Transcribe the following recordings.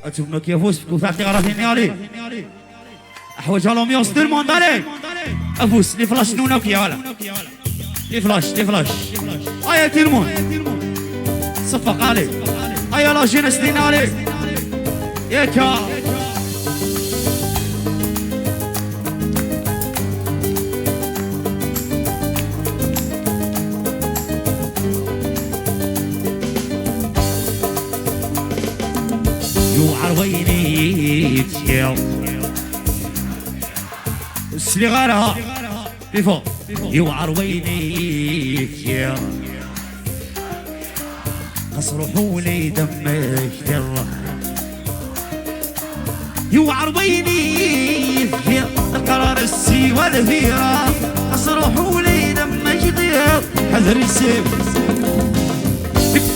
تشوفنا كيفوش وتعطي غراتيني عليه احوج على ميوس دو الموند عليه افوس لي فلاش نونا كي هلا لي فلاش ايا تيرمون صفق عليه ايا لا جينس دين عليه ياكا عرويني تيو السليغارها بيفو يو عرويني تيو قصر حولي دمك يلا يو عرويني تيو القرار السي والفيرا قصر حولي دمك يضيع حذر السيف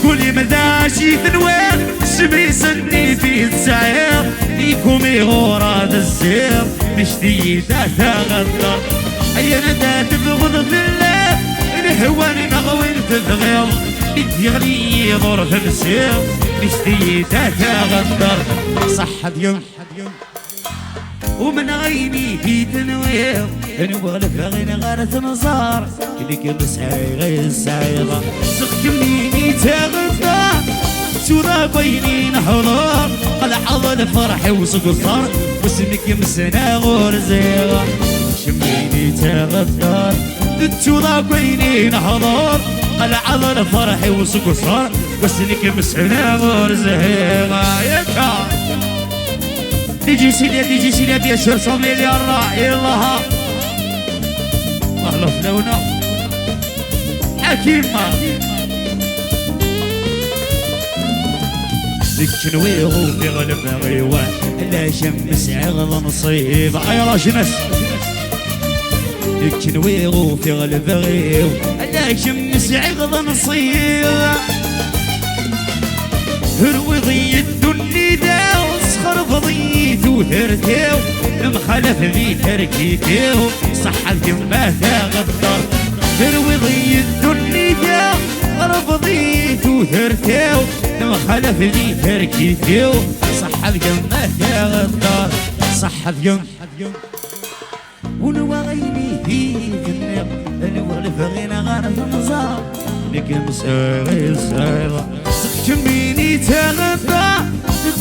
كل مداشي تنوير شبي سني في السعير ليكم يغورا الزير مش ديدا تغدر اي ندى تبغض في الله الهوان نغوين تتغير يغلي يضر في السير مش ديدا تغدر صح ديوم ومن عيني في تنوير نبغى غير غارة نصار كلك مسعي غير سعيرة سختميني تغدر شو ذا بيني حضور قد حضر فرحي وسقطار واسمك يمسنا غور زيغة شميني تغدر شو ذا بيني حضور قد حضر فرحي وسقطار واسمك يمسنا غور زيغة يكا ديجي سيليا دي شهر صملي لي الراعي الله الله فلونا حكيمة ذكنويه في غلب غيوان لا شمس عغض نصيب عيرا شمس ذكنويه في غلب غيوان لا شمس عغض نصيب هروضي الدني دا وسخر بضيت وثرتيو مخالف ذي تركيتيو صحتي ما تغدر هروضي الدني دا رفضيت وثرتيو مخالف لي تركيتيو صح الجنة تغدر صح الجنة ونواغيني في جنة نوالف غينا غارة النظام لك مساغي صايرة سختميني تغدر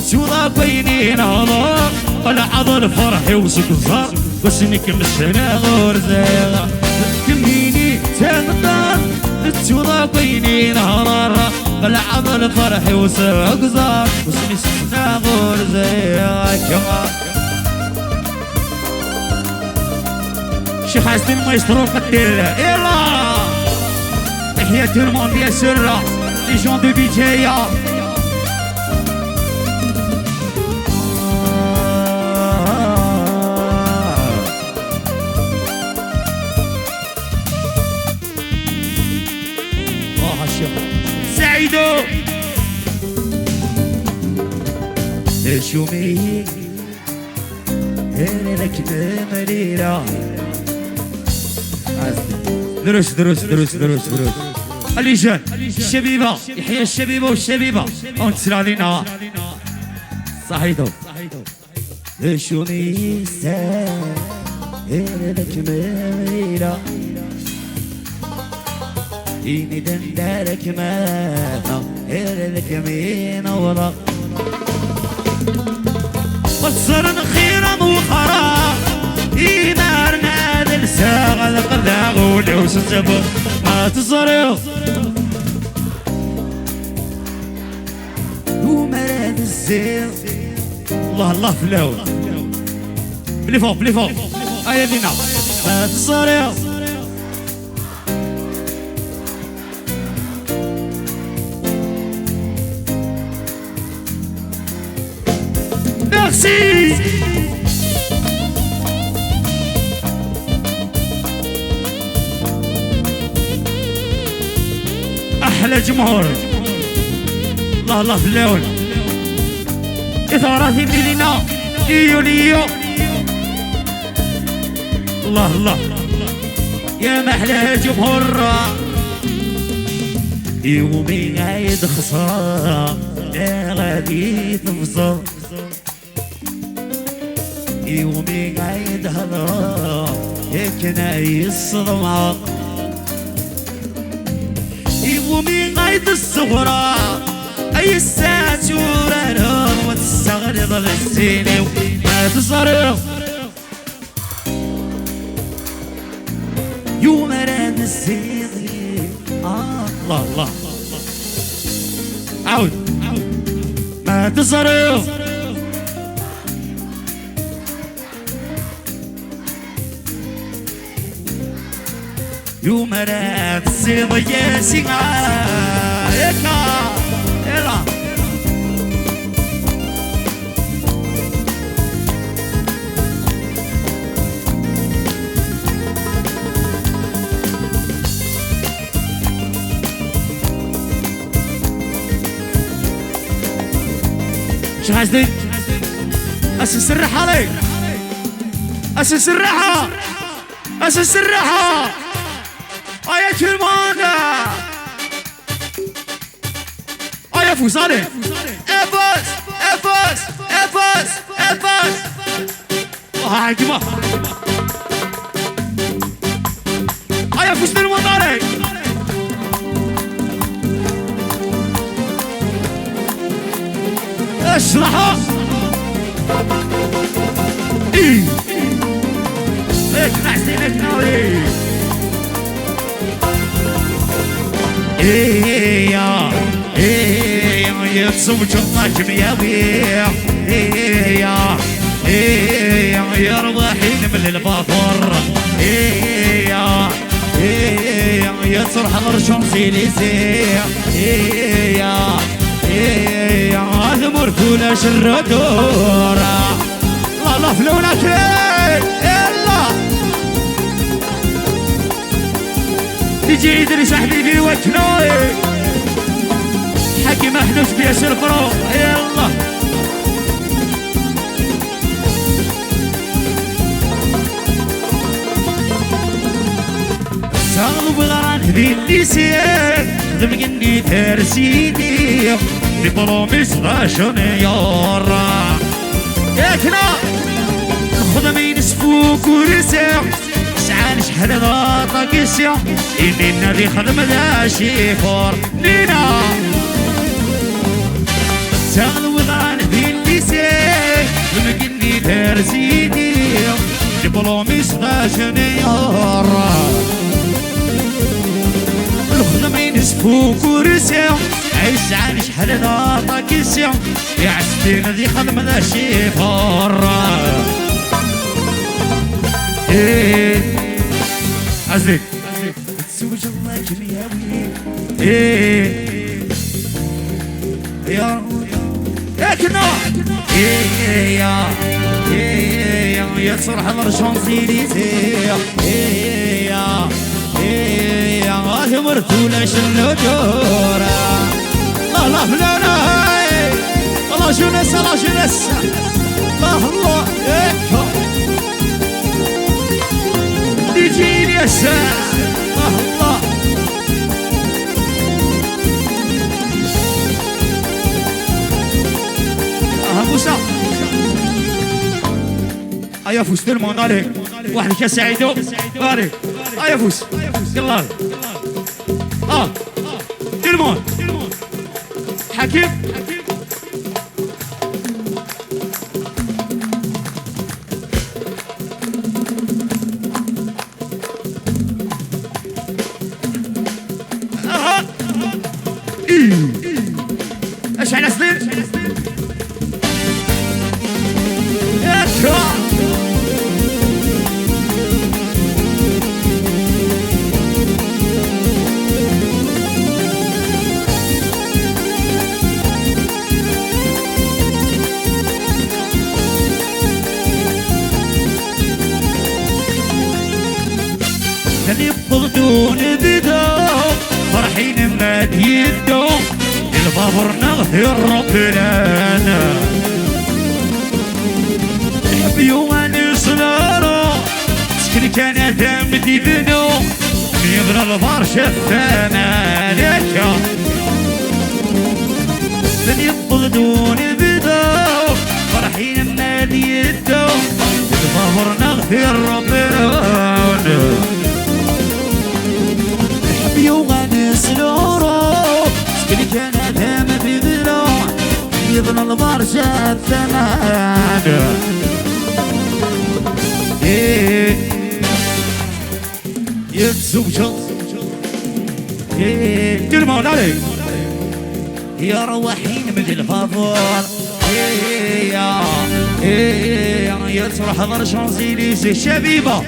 تشوضا بيني نهضر والعضل فرحي وسكزار واسمك مسنا غور زيغة سختميني تغدر تشوضا بيني نهضر العمل فرحي وسقزار واسمي سنا غور زيك شيخ حسن ما يشترون قدير يلا تحية الموند يا سرة لي جون دو بيجايا سعيدو شومي هنا لك مليلة دروس الرجال الشبيبة يحيى الشبيبة والشبيبة ونتسل علينا صحيتو شومي هنا لك مليلة إني دندارك ما إرلك مين ورا وصرن خيرا وخرا إيمار نادل ساغ القذاغ ولوس الزبو ما تصرف ومراد الزير الله فلاو بلي فوق أيا دينا ما تصرف Merci. أحلى جمهور الله في اللون إثاراتي بلينا ليو الله يا محلى جمهور يومي عيد خسارة لا غادي تفصل يومي قايد هضر يكنا يصدمع يومي قايد الصغرى أي الساعة ورانهم وتستغرض للسيني وما تصرف يوم راد السيدي الله الله عود ما تصرف يوم راد السيدي يا سيغا يلا شو حاسدين؟ أسس الرحة عليك أسس الرحة أسس الرحة أيا كلمانة أيا فوز عليك إفوز إفوز إفوز إفوز هاي جماعة أيا فوز بالموت عليك اشرحها ايه نحسين الناوي ايه يا تصوم شطاك مياوي ايه يا رواحين من البابور ايه يا تصرح الشمسيليزي ايه هذا مركونا شردورة الله فلونك يلا تجي يدري صاحبي في وجهنا حكي محنوس بياسر برو يلا صالوا بغران هذي الليسير ذمقني ترسيدي ببروميس غاشنيار ياكنا الخدمين سفوك ورسع سعان شحال ضاطا كيسيا إني نادي خدم ذا شيفور لينا سال وضعان ذي الليسي ومكني ترسيدي ببروميس غاشنيار الخدمين سفوك ورسع عيش عن شحال ضاطا كيسيا يا عسلين ذي خدم ذا شيفور ايه عزيز تسوج الله كمياوي ايه يا كنا ايه يا تصرح الشانزليزيه ايه غادي مرتوله شنو دورة الله فلانا الله شو نسى الله شو نسى الله يجيني يا الله موسى ايا فوس تلمون عليك واحد كاس سعيدو عليك ايا فوس يلا تلمون حكيم ايش على صدير اللي بغدون بدو فرحين ما يدو البابر نغفر ربنا نحبي وانا صغارو سكن كان دام ديبنو يبرى البار شفانا لك اللي بغدون بدو البرشا الثمان يتزوجوا تلمون عليك يا روحين من الفضول يا تروح حضر شانزيليزي الشبيبة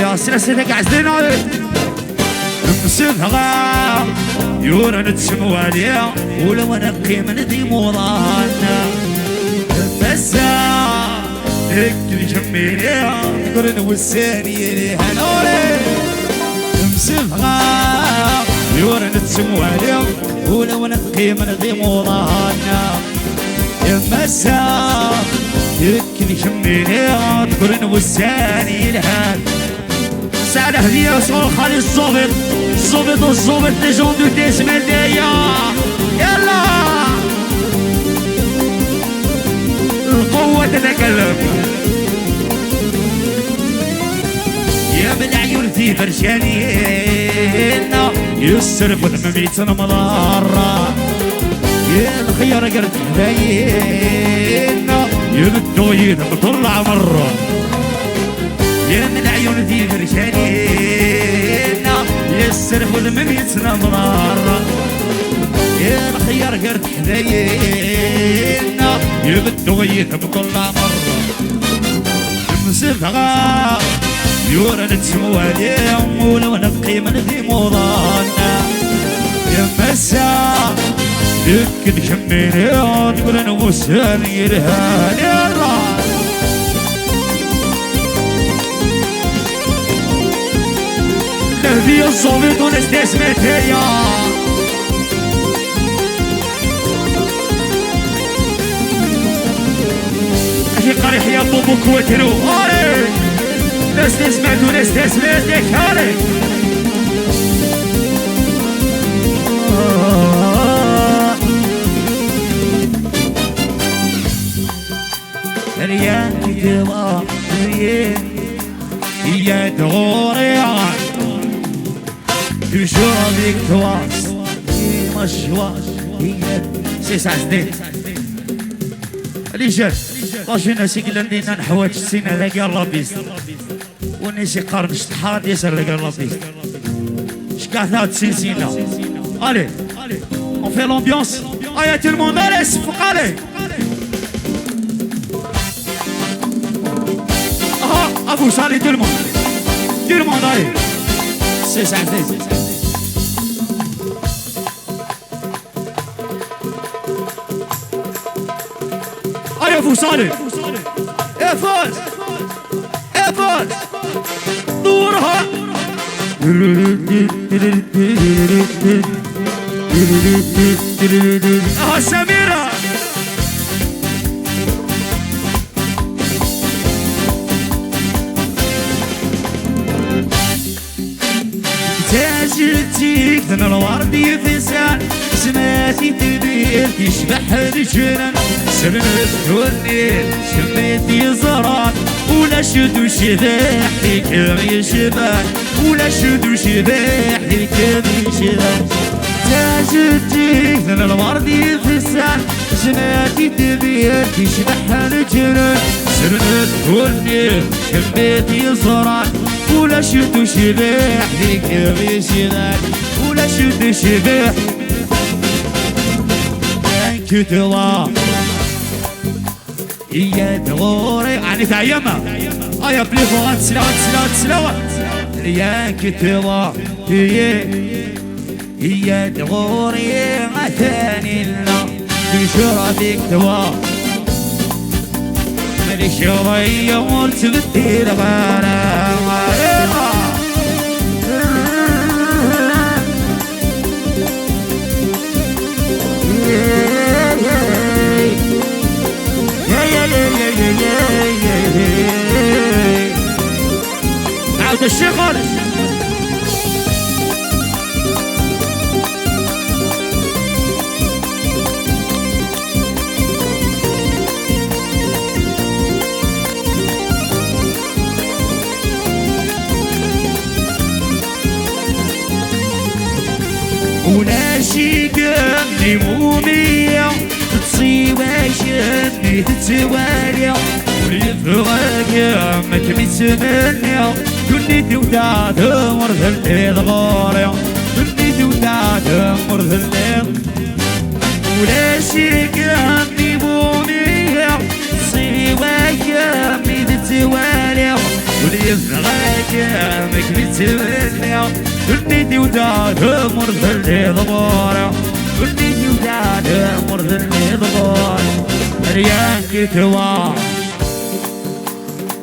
يا سلسلة قاعدين عليك مسفغة يورا نتسمو عليها ولو نبقي من ذي موضانا بس هيك الجميلة قرن والسانية ليها نوري مسفغة يورا نتسمو عليها ولو نبقي من ذي موضانا مسا هيك الجميلة قرن والسانية ليها سعد هدية صور خالي الصوبت الصوبت لجون دو تسمن ديا يلا القوة تتكلم يا بالعيون في برشانين يسرف ثمميت مضارة يا الخيار قرد حبايين يبدو يطلع مرة يا من عيون ذي برشانين يسرف المميت نمرار يا الخيار قرد حبايين يبدو يطلع مرة مسفغة يورا نتسمو عليهم ولو نبقي من ذي موضانا يا مسا لك نشميني تقول انا وساني الهاني الراس نهدي الصوميت ونستسمت هيا اشي قريح يا بوبو كوترو عليك نستسمت ونستسمت يا كالي ريان كتبا ريان يا دغوريان تشربك تواس مشواش هي سيسع سديد ليش طاشينا سيقلندينا نحوات السنة لقى الربيس ونسي قرن شتحاد يسر لقى الربيس شكاثات سيسينا allez on fait l'ambiance allez tout le monde allez allez à vous allez tout le monde allez c'est ça allez vous allez et فوز دورها سميرة تاجرتيك ذن الوردي فسان سماتي تبير تشبح الجنان سرنت والنيل شميتي زران ولا شدو شباح ليك يشبح ولا شدو شباح ليك يشبح تاجرتيك ذن الوردي فسان سماتي تبير تشبح الجنان سرنت والنيل شميتي زران ولا شدو شباح ليك يشبح ولا شدو شباح كتوا يا دغوري يعني تعيمها يا بليفوات سلاوات يا كتوا يا دغوري عثاني لنا بشرفك توا مالي شوية قلت بدي الغرام عود الشغل ولا شي قبل مومي بتوالي وليفغاك ما تمسمني كني وداد مرض الإضغار كني وداد مرض الإضغار ولا شيك أمي بوني صيواك أمي بتوالي وليفغاك ما تمسمني كني وداد مرض الإضغار كني وداد مرض الإضغار ريانك توا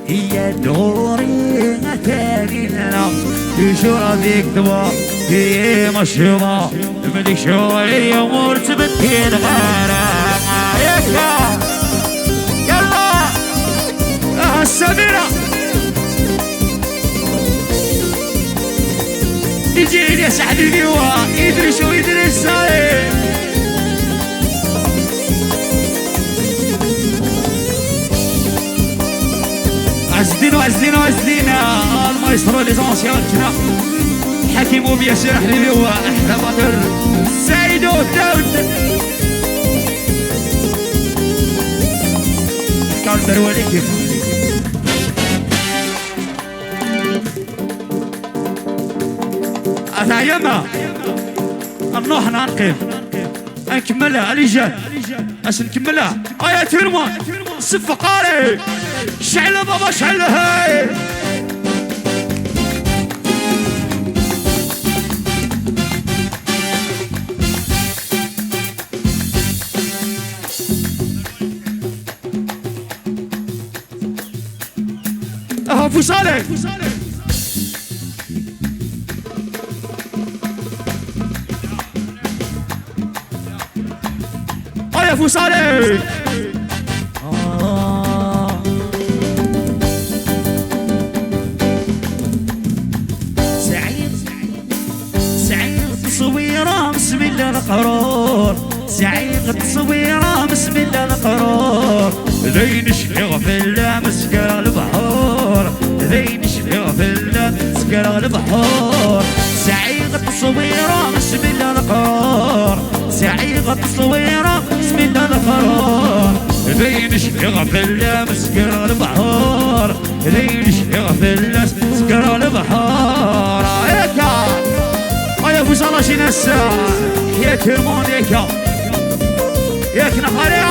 هي دوري تانينا تشرب ذيك دوا هي مشروبة ملك شوي امور تبكي الغرام يلا السميرة يجي يا سعد اليوا يدرس ويدرس عزدين وعزدين وعزدين المايسترو لي زونسيون كنا حكيم وبياسر حليلي واحلى بدر سعيد وداود كالدر وليك أتعيما نروح ننقف نكملها الرجال اش نكملها يا تيرمان صفقاري شعل بابا شعل هاي فصالك يا فصالك تصويره بسم الله القرار سعيد تصويره بسم الله القرار ذين شفيغ في الله مسكر البحور ذين شفيغ في الله مسكر البحور سعيد تصويره بسم الله القرار سعيد تصويره بسم الله القرار ذين شفيغ في الله مسكر البحور ذين شفيغ في الله مسكر البحور يا فوزالا شي ناس يا تيرمون ياك نخاليا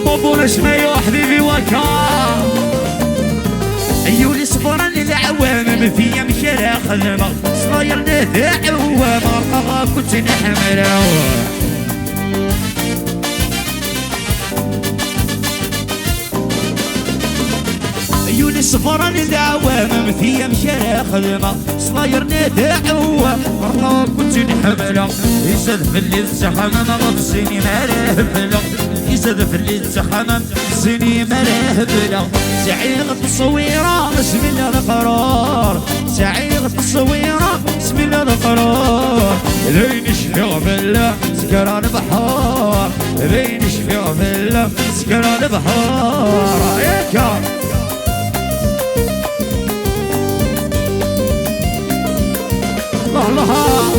بابونا شمايو حبيبي وكا ايولي صبرا للعوام من فيا مشارع خدمة صاير نادى عوام رقاقا كنت نحملها عيوني صفرا للعوام فيا مشارع خدمة صاير نادى عوام مرة كنت نحملها يزاد في الليل زحمة غفصيني ما رهبلا يزاد في الليل زحمة غفصيني ما رهبلا سعيغ التصويرة بسم الله القرار سعيغ التصويرة بسم الله القرار لين شفيغ بالله سكران بحار لين شفيغ بالله سكران بحار ياكا الله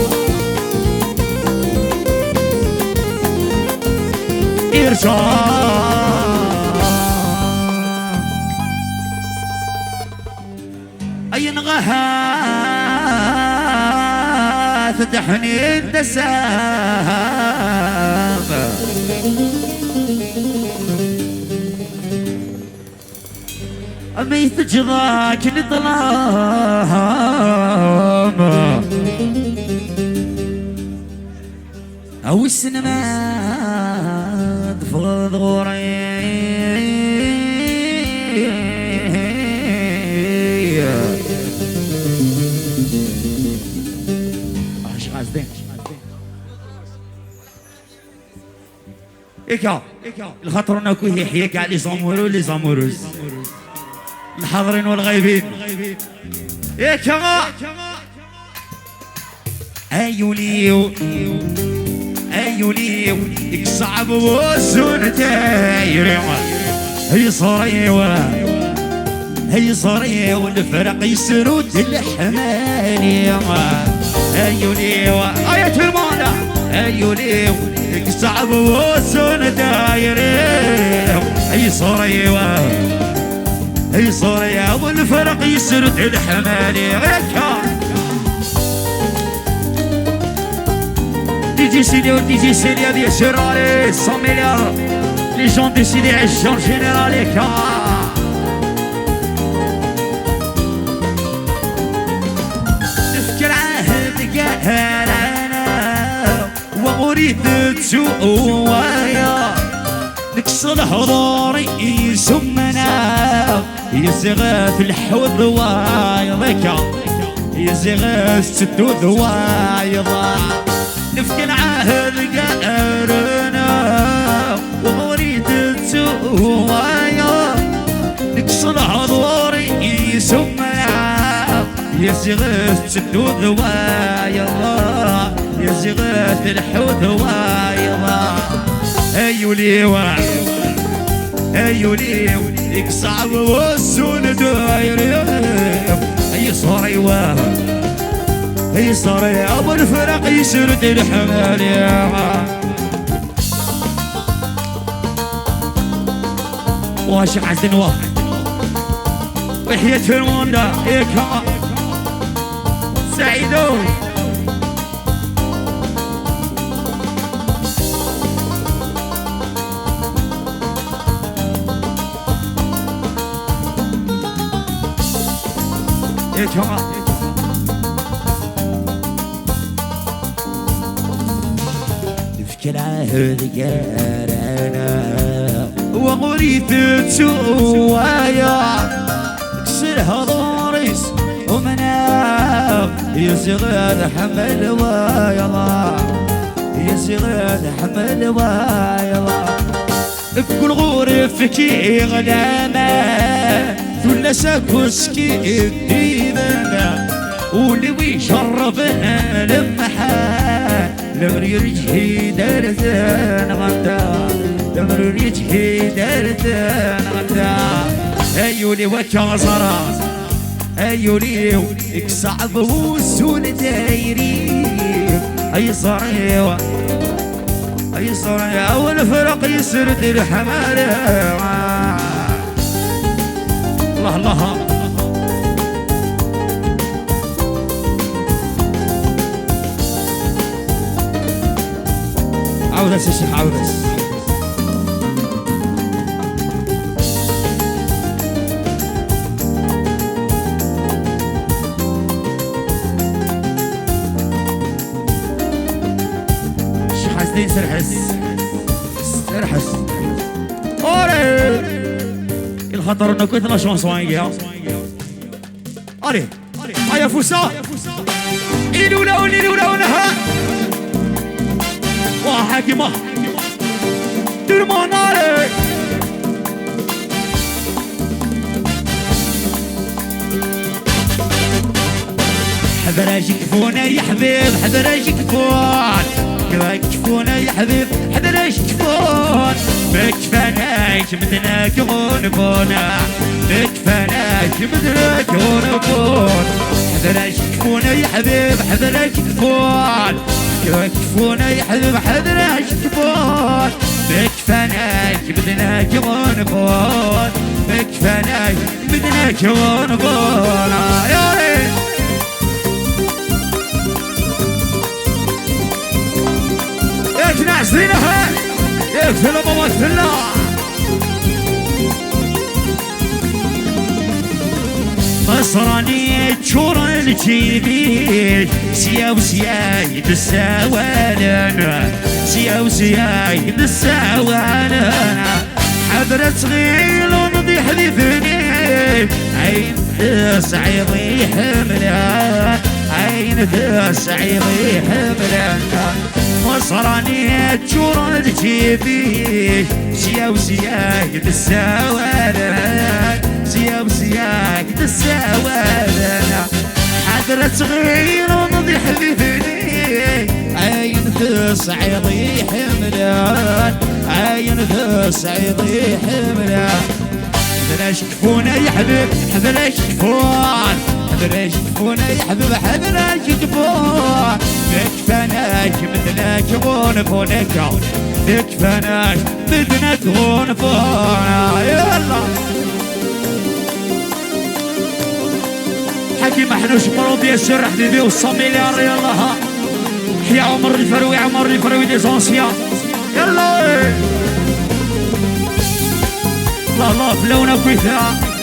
إرشاد أي نغاها فتحني الدسام أمي تجضاك نظلام أو السينما تفرض غوري إيكا الخطر ناكو هي حياك على لي زامورو لي زاموروز الحاضرين والغايبين إيكا أيوليو أيوليو ديك صعب وزون تايري هي صريوة هي صريوة الفرق يسرود الحمالي أيوليو آية المعنى ايوليو صعب وسون دايرين اي صوريوه اي صوريا والفرق يسرد الحمالي DJ Senior, DJ Senior, bien sûr, allez, 100 milliards. Les gens décident de en général les cas. نفكر عهد قهر أنا وأريد تسويا نكسر حضوري يسمنا يزغى في الحوض وايضك يزغى ستو ذوايضا نفكر عهد قهرنا وأريد تسويا نكسر حضوري يسمنا يزغى ستو ذوايضا يزغى في الحوض وايضا ايوليوا ايوليو يقصعب والسون داير اي صريوه اي صريوه ابو الفرق يسرد الحمال واشق عزن واحد وحياة فرموندا ايكا سعيدو نفكر عهد قارنا وغريت تسوايا اكسر هضوريس ومناف يصغر حمل وايضا يصغر حمل وايضا بكل غرف كي غلامه ثلث كسكي الديبنا واللي يشرفنا لمحا لمر يرجي درثان غدا لمر يرجي درثان غدا ايولي وكازرات ايولي اكصعب وسون دايري اي صريوه اي صريوه والفرق يسرد الحمال الله الله عودس يا شيخ عودس الشيخ حسنين سرحس سرحس اوري الخطر انه كنت لا شانس وانجيا علي هيا فوسا إلولا ها وحاكمة درمان علي حذر يكفونا يا حبيب حذر يكفون يكفونا يا حبيب حذر يكفون مكفناك مثلك غنبونا مكفناك مثلك غنبون حذر يكفونا يا حبيب حذر يكفون يكفونا يا حبيب حذر يكفون مكفناك مثلك غنبون مكفناك مثلك غنبون يا ريت نعسينها يقفل ممثلنا مصراني تشور الجيبي سياو سيايد السوالنا سياو سيايد السوالنا حضرة صغير ونضي حذفني عين صعيدي حملان عين صعيدي حملان مصراني تشور الجيبي سياو سيايد السوالنا سياو سيايد السوالنا حضرة صغير ونضي حذفني عين صعيدي حملان عين صعيدي حملان حذر يشكفونا يا حبيب حذر يشكفون حذر يشكفونا يا حبيب حذر يشكفون مكفناك مثلك تغون فونك نكفناش بدنا تغون فونا يلا حكيم حنوش مروض ياسر حبيبي والصميليار يلا ها يا عمر الفروي عمر الفروي دي زونسيا يلا الله الله فلونا كويثا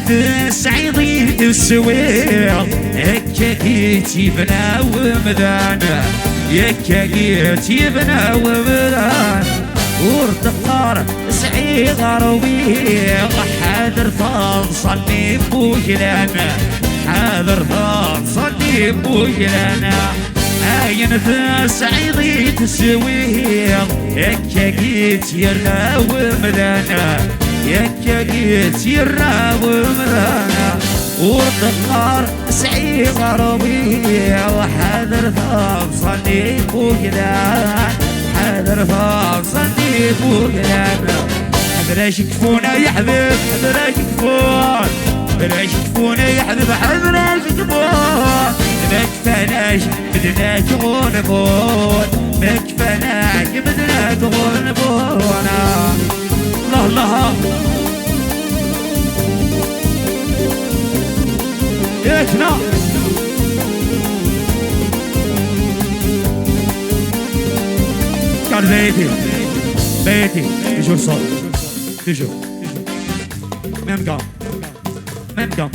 السعيدي السويق هكاكيت يبنى ومدانا يكاكيت يبنى ومدانا ورتقار صعيغ رويق حاضر فاصلني بوجلانا حاضر فاصلني بوجلانا عين في السعيدي السويق هكاكيت يبنى ومدانا يكاكيت يرى ومرانا ورتقار سعيغ ربيع وحاضر فاصلني بوجدان حاضر فاصلني بوجدان بلاش يكفونا يا حبيب بلاش يكفون بلاش يكفونا يا حبيب بلاش يكفون ما كفاناش بدنا تغنبون ما كفاناش بدنا تغنبون الله الله ياكنا قال بيتي بيتي toujours صوت toujours même gars même gars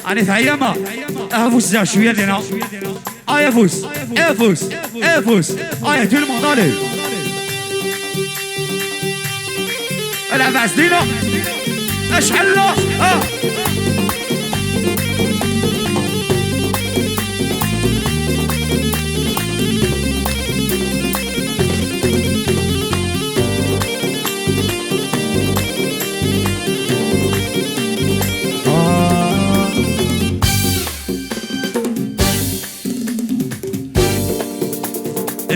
أنا ثايمة أفوس ذا شوية لنا أفوس أفوس أفوس أيه tout le monde allez العب عسلينا اشعل له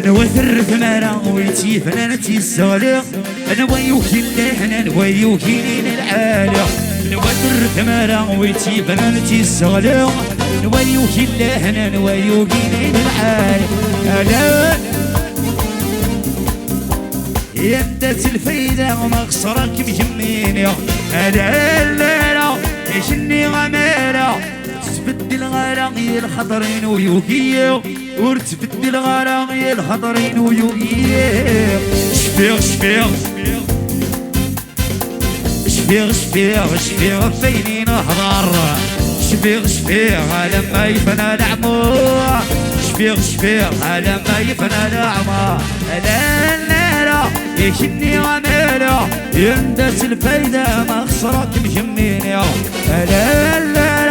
نوثر ثمارة ويتي فنانتي السالق انا ويوكي اللحن ويوكي للعالي نوثر ثمارة ويتي فنانتي السالق ويوكي اللحن ويوكي للعالي انا يدت الفايدة ومخسرك مجميني انا الليلة يشني غميرة تبدل غراقي الخضرين ويوكي ورتبدل غراقي الخضرين ويوكي شفيغ شفيغ شفيغ شفيغ شفيغ فيني نحضر شفيغ شفيغ على ما يفنى العمر شفيغ شفيغ على ما يفنى العمر لا لا لا يشني غميلة يندس الفايدة مخسرك مجميني لا لا لا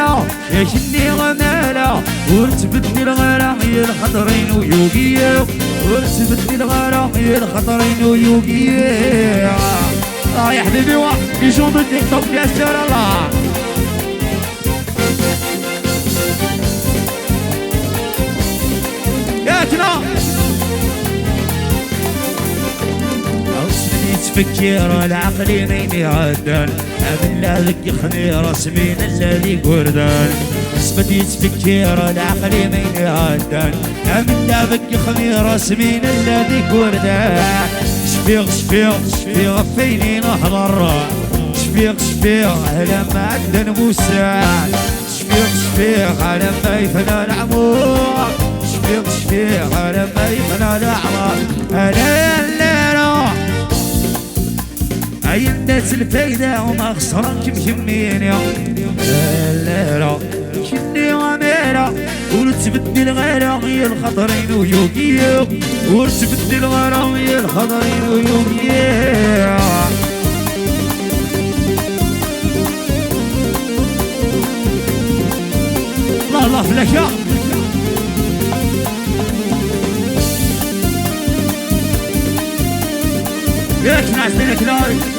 يشني غميلة ورتبدل غراقي الخضرين ويوكي ورتبدل غراقي الخضرين ويوكي يا حبيبي يجون بالتيك توك يا سير الله ياتنا تفكير العقل مين يعدل من ذاك خمير سمين الذي قردان اسمتي تفكير العقل مين يعدل من ذاك خمير سمين الذي قردان شفيغ شفيغ شفيغ فيني نحضر شفيغ شفيغ على ما عدن موسى شفيغ شفيغ على ما يفنى العمر شفيغ شفيغ على ما يفنى العمر انا الليلة عينت الفايدة وما خسرك مكميني الليلة شني غميرة ورتبدل غراقي الخضرين ويوكي ورتبدل غراقي الخضرين ويوكي الله الله فلكة ياك ناس لك ناري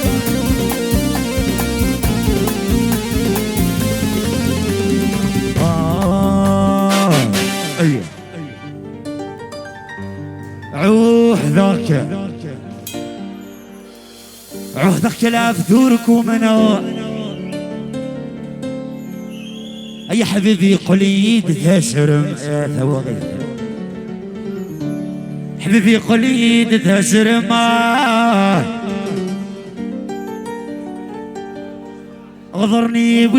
ايوه عوح ذاك وهذا اختلاف ثوركم انا اي حبيبي قليد تسرم ثوغي حبيبي قليد تسرم غضرني